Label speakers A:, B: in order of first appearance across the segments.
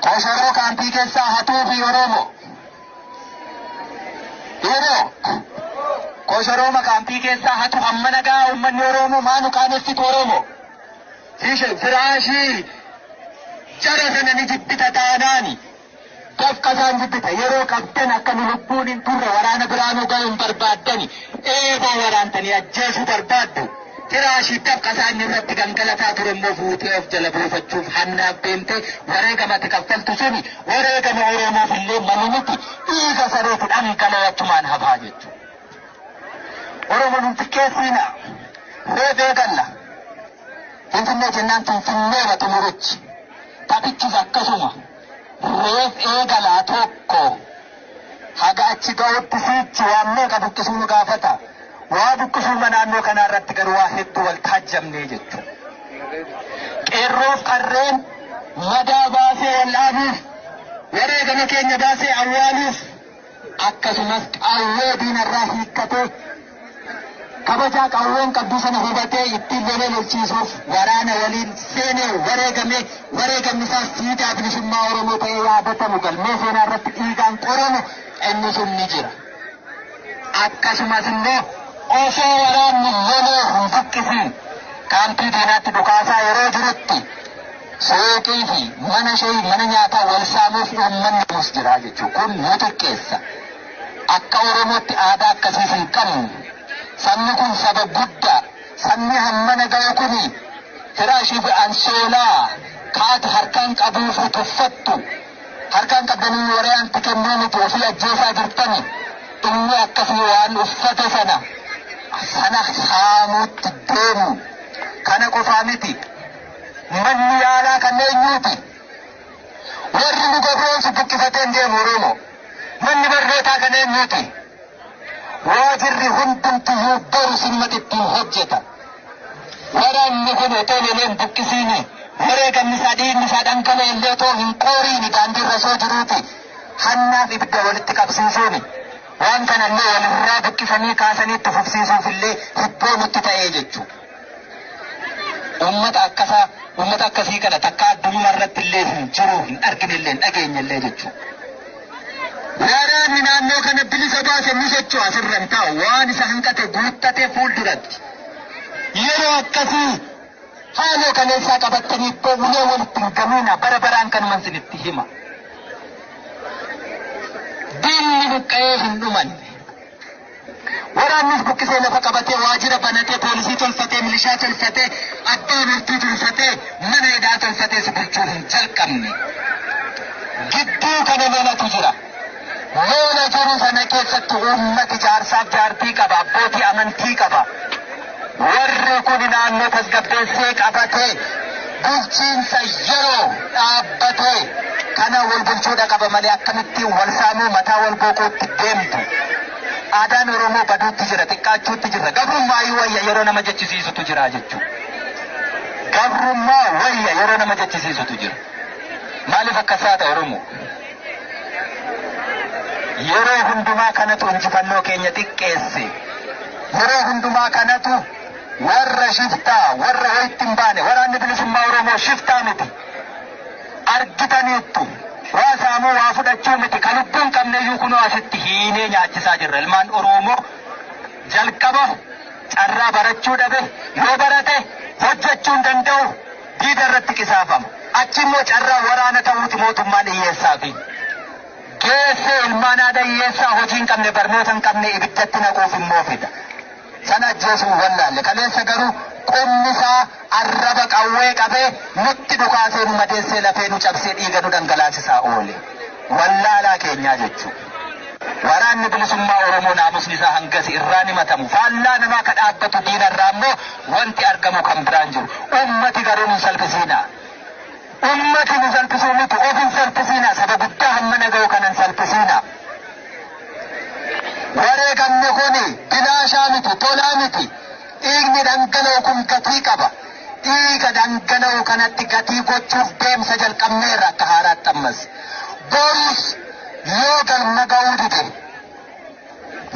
A: Koshoroo kaampii keessaa hatuu fi Oromoo. Koshoroo kaampii keessaa hatu hamma nagaa uummanni Oromoo maanu qaanessitu Oromoo. Firaashii jara sana ni jibbita taanaani. Dafqasaan jibbita yeroo qabdan akka nu lubbuun hin turre waraana biraanuu ga'uun barbaaddani. Eeboo waraantanii ajjeesuu barbaaddu. Firaashii dafqasaan irratti gangalataa ture immoo fuutee of jala buufachuuf hannaaf deemtee wareegamatti kaffaltu suni wareegama Oromoof illee malu miti dhiiga sareetu dhangala'achumaan hafaa jechuudha. Oromoon hin xiqqeessiina. Reefee galla. Finfinnee jennaan Finfinnee xumurichi. Taphichis akkasuma. Reef eegalaa tokko. Haga achi ga'utti siichi waan meeqa buqqisuu nu gaafata. Waa buqqisuu naannoo kanaa irratti garuu waa hedduu wal taajjabnee jechuudha. Qeerroof qarreen madaa baasee wal'aanuuf wareegama keenya baasee awwaaluuf akkasumas qawwee diinarraa hiikkatee kabajaa qawween qabdu sana hubatee ittiin lolee lolchiisuuf waraana waliin seenee wareegamni isaas siidaa bilisummaa Oromoo ta'ee yaadatamu galmee seenaa irratti dhiigaan qoramu inni sun ni jira. Akkasumas immoo osoo waraanni lolee hin buqqisiin kaampii diinaatti dhukaasaa yeroo jirutti suuqii fi mana nyaataa wal saamuuf uummanni nus jira jechuudha. Kun nu xiqqeessa. Akka Oromootti aadaa akkasiis hin qabnu. Sabni kun saba guddaa. Sabni hammana ga'u kuni firaashii fi ansoolaa kaati harkaan qabuuf tuffattu. Harkaan qabdanii waraanti kennuu miti ofii ajjeesaa jirtani. Inni akkasii waan uffate sana saamuutti deemu. Kana qofaa miti. Manni yaalaa kan eenyuuti? Warri nu gabroonsu buqqifatee deemu Oromoo. Manni barnootaa kan eenyuuti? Waajirri hundumtiyyuu boru simmatti ittiin hojjeta. Waraanni kun otoo loleen buqqisiini. Wareegamni isaa dhiigni isaa dhangala'e illee otoo hin qooriini daandiirra soo jiruuti. Hannaaf ibidda walitti qabsiisuuni. Waan kanallee walirraa buqqisanii kaasanii itti fufsiisuuf illee hibboo nutti ta'ee jechuudha. Uummata akkasii kana takka addunyaa irratti illee hin jiru hin argine illee hin dhageenye illee jechuudha. Waraanni naannoo kana bilisa baase ni socho'a asirran taa'u waan isa hanqate guuttatee fuulduratti. Yeroo akkasii haaloo kaleessaa qabattanii iddoo ulee walitti hin gamiina bara baraan kanuman sinitti hima. Diinni buqqa'ee hin dhumanne. Waraannis buqqisee lafa qabatee waajjira banatee poolisii tolfatee milishaa tolfatee abbaa murtii tolfatee mana hidhaa tolfatee si bulchuu hin jalqabne. Gidduu kana lolatu jira. Lola jiru sana keessatti uummati jaarsaaf jaartii qaba, abbootii amantii qaba. Warri kun naannoo tasgabbeessee qabatee bulchiinsa yeroo dhaabbatee kana wal bulchuudha qaba malee akkamittiin wal saamuu mataa wal boquutti deemtu. Aadaan Oromoo baduutti jira, xiqqaachuutti jira. Gabrummaa wayya yeroo nama jechisiisutu jira jechuudha. Gabrummaa wayya yeroo nama jechisiisutu jira. Maaliif akkasaa ta'e Oromoo? Yeroo hundumaa kanatu injifannoo keenya xiqqeesse. Yeroo hundumaa kanatu warra shiftaa, warra wayitti hin baane, waraanni bilisummaa Oromoo shiftaa miti. Argitaniittu. Waa saamuu waa fudhachuu miti. Kan lubbuun qabneyyuu kunoo asitti hiinee nyaachisaa jirra. Ilmaan Oromoo jalqaba carraa barachuu dhabe yoo barate hojjechuu hin danda'u diida irratti qisaafama. Achi immoo carraa waraana ta'uuti mootummaan hiyyeessaafi. Geessee ilmaan aadaa hiyyeessaa hojii hin qabne barnoota hin qabne ibiddatti naquuf immoo fida. Sana ajjeesuu wallaalle. Kaleessa garuu qommisaa arraba qawwee qabee nutti dhukaasee nu madeessee lafee nu cabsee dhiiga nu dhangalaasisaa oole. Wallaalaa keenyaa jechuudha. Waraanni bilisummaa Oromoo naamusni isaa hangas irraa ni matamu. Faallaa namaa ka dhaabbatu diinarraa immoo wanti argamu kan biraan jiru. Ummati garuu nu salphisiinaa. Ummati nu salphisuu miti ofin salphisiinaa. Saba guddaa hamma naga'u kanan salphisiinaa. Wareegamni kuni bilaashaa miti, tolaa miti. Dhiigni dhangala'u kun gatii qaba. Dhiiga dhangala'u kanatti gatii gochuuf deemsa jalqabneerra akka haaraatti ammas. Boris yoo galma ga'uu dide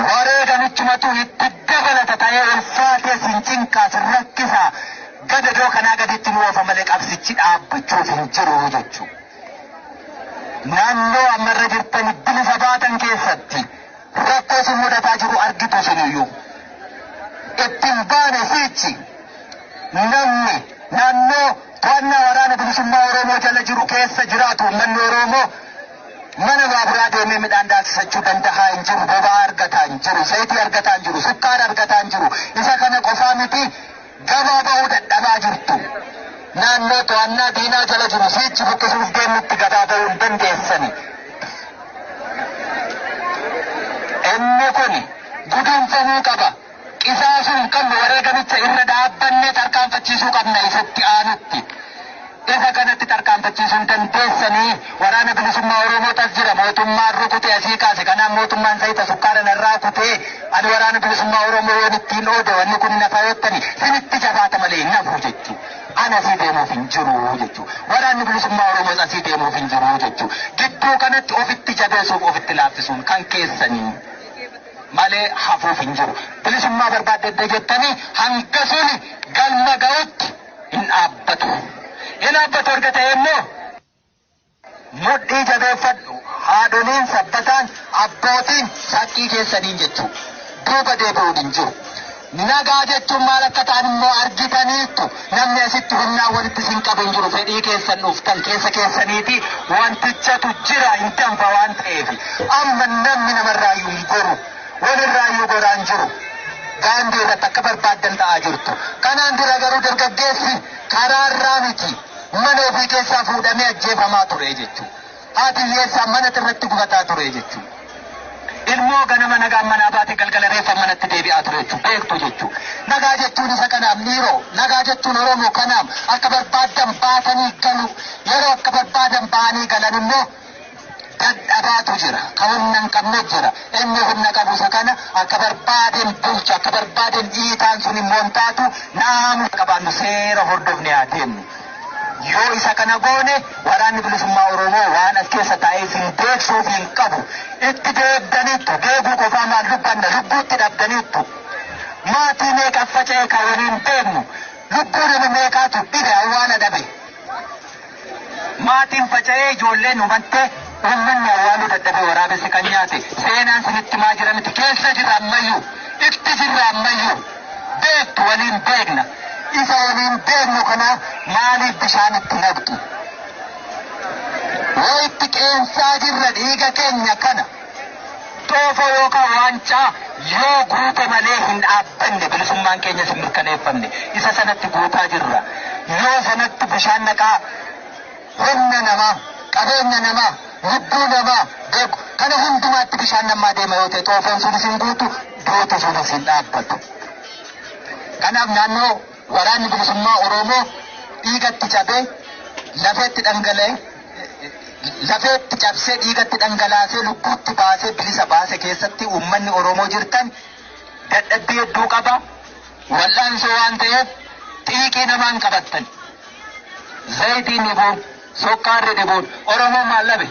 A: wareegamichumatu itti dabalata ta'ee ulfaatee sin cinqaas rakkisaa gadadoo kanaa gaditti nu oofa malee qabsichi dhaabbachuuf hin jiru jechuudha. naannoo ammarra jirtan bilisa baatan keessatti rakkoo isin mudataa jiru argitu isiniyyuu. Ittiin baane siichi namni naannoo to'annaa waraana bilisummaa Oromoo jala jiru keessa jiraatu uummanni Oromoo mana baaburaa deemee midhaan daasisachuu danda'a hin jiru, boba'aa argataa hin jiru, zayitii argataa hin jiru, sukkaara argataa hin jiru. Isa kana qofaa miti gabaa ba'uu dadhabaa jirtu. Naannoo to'annaa diinaa jala jiru siichi buqqisuuf deemutti gabaa ba'uu hin dandeessani. Inni kun guduunfamuu qaba. Qisaasuun qabnu wareegamicha irra dhaabbannee tarkaanfachiisuu qabna isatti aanutti. Isa kanatti tarkaanfachiisuun dandeessanii waraana bilisummaa Oromootas jira. Mootummaan rukute asii kaase. Kanaaf mootummaan zayita sukkaara narraa kutee ani waraana bilisummaa Oromoo yoon ittiin oode wanni kun nafa yottani sinitti jabaata malee hin hafu jechuu. Ani asii deemuuf hin jiru jechuu. Waraanni bilisummaa Oromoos asii deemuuf hin jiru jechuu. Gidduu kanatti ofitti jabeessuuf ofitti laaffisuun kan keessanii malee hafuuf hin jiru. Bilisummaa barbaadde jettanii hanga suni galma ga'utti hin dhaabbatu. Hin dhaabbatu erga ta'e immoo mudhii jabeeffadhu. Haadholiin sabbataan abbootiin shakkii keessaniin jechuu. Duuba deebi'uun hin jiru. Nagaa jechuun maal akka ta'an immoo argitaniittu. Namni asitti humnaa walitti sin qabu hin jiru. Fedhii keessan dhuftan keessa keessaniiti wantichatu jira hin danfa waan ta'eef. Amma namni namarraayyuu hin goru. Walirraayyuu goraan jiru. Daandii irratti akka barbaaddan ta'aa jirtu. Kanaan dura garuu dargaggeessi karaarraa miti. Mana ofii keessaa fuudhamee ajjeefamaa ture jechuudha. Haati hiyyeessaa mana irratti gubataa ture jechuudha. Ilmoo ganama nagaan manaa baate galgala reeffa manatti deebi'aa ture jechuudha. Beektu jechuudha. Nagaa jechuun isa kanaaf dhiiroo. Nagaa jechuun Oromoo kanaaf akka barbaadan baatanii galu. Yeroo akka barbaadan ba'anii galan immoo dadhabaatu jira. Kan humna hin qabne jira. Inni humna qabu isa kana akka barbaaden bulchu akka barbaaden dhiitaan sun immoo hin taatu naannoo qabaannu seera hordofne haa deemnu. Yoo isa kana goone waraanni bilisummaa Oromoo waan as keessa taa'ee sin beeksuuf hin qabu. Itti deebdaniittu deebuu qofaa maal dubbanna lubbuutti dhabdaniittu. Maatii meeqa faca'e kan waliin beeknu lubbuu nama meeqaatu dhibe awwaala dhabe. Maatiin faca'ee ijoolleen hubattee uummanni awwaaluu dadhabee waraabessi kan nyaate seenaan sinitti maa jira miti keessa jirra ammayyuu itti jirra ammayyuu beektu waliin beekna. Isa waliin beeknu kanaaf maaliif bishaan itti naqxu? Wayitti qeensaa jirra dhiiga keenya kana. Xoofoo yookaan waancaa yoo guute malee hin dhaabbanne bilisummaan keenyas hin mirkaneeffamne. Isa sanatti guutaa jirra. Yoo sanatti bishaan naqaa humna namaa, qabeenya namaa, lubbuu namaa beeku. Kana hundumaatti bishaan namaa deema yoo ta'e xoofoon sunis hin guutu, duuti sunis hin dhaabbatu. Kanaaf naannoo waraanni bilisummaa Oromoo dhiigatti cabee lafeetti dhangala'e lafeetti cabsee dhiigatti dhangalaasee lubbuutti baasee bilisa baase keessatti uummanni Oromoo jirtan dadhabbii hedduu qaba. Wal'aansoo waan ta'eef xiiqii namaan qabattan. Zayitiin dhibuun, sokkaarri dhibuun Oromoo maal dhabe?